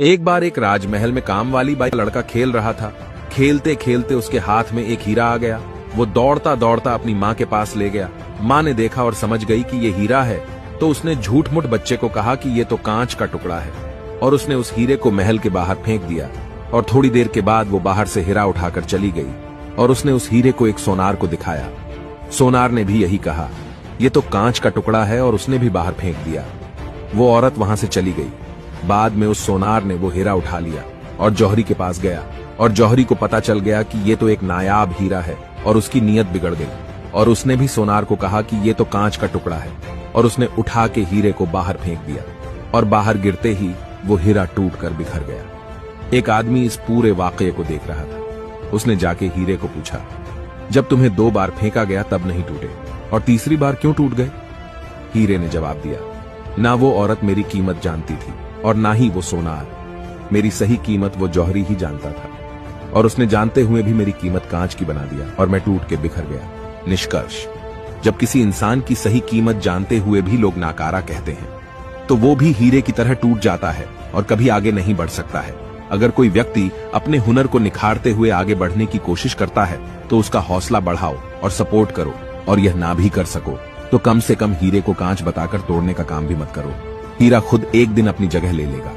एक बार एक राजमहल में काम वाली बाई लड़का खेल रहा था। खेलते खेलते उसके हाथ में एक हीरा आ गया। वो दौड़ता दौड़ता अपनी माँ के पास ले गया। माँ ने देखा और समझ गई कि ये हीरा है, तो उसने झूठ मूठ बच्चे को कहा कि ये तो कांच का टुकड़ा है, और उसने उस हीरे को महल के बाहर फेंक दिया। और थोड़ी देर के बाद वो बाहर से हीरा उठाकर चली गई और उसने उस हीरे को एक सोनार को दिखाया। सोनार ने भी यही कहा, ये तो कांच का टुकड़ा है, और उसने भी बाहर फेंक दिया। वो औरत वहां से चली गई। बाद में उस सोनार ने वो हीरा उठा लिया और जौहरी के पास गया, और जौहरी को पता चल गया कि ये तो एक नायाब हीरा है, और उसकी नीयत बिगड़ गई। और उसने भी सोनार को कहा कि ये तो कांच का टुकड़ा है, और उसने उठा के हीरे को बाहर फेंक दिया, और बाहर गिरते ही वो हीरा टूटकर बिखर गया। एक आदमी इस पूरे वाकये को देख रहा था। उसने जाके हीरे को पूछा, जब तुम्हें 2 बार फेंका गया तब नहीं टूटे, और तीसरी बार क्यों टूट गए? हीरे ने जवाब दिया, ना वो औरत मेरी कीमत जानती थी और ना ही वो सोनार। मेरी सही कीमत वो जौहरी ही जानता था, और उसने जानते हुए भी मेरी कीमत कांच की बना दिया और मैं टूट के बिखर गया। निष्कर्ष, जब किसी इंसान की सही कीमत जानते हुए भी लोग नाकारा कहते हैं, तो वो भी हीरे की तरह टूट जाता है और कभी आगे नहीं बढ़ सकता है। अगर कोई व्यक्ति अपने हुनर को निखारते हुए आगे बढ़ने की कोशिश करता है, तो उसका हौसला बढ़ाओ और सपोर्ट करो, और यह ना भी कर सको तो कम से कम हीरे को कांच बताकर तोड़ने का काम भी मत करो। हीरा खुद एक दिन अपनी जगह ले लेगा।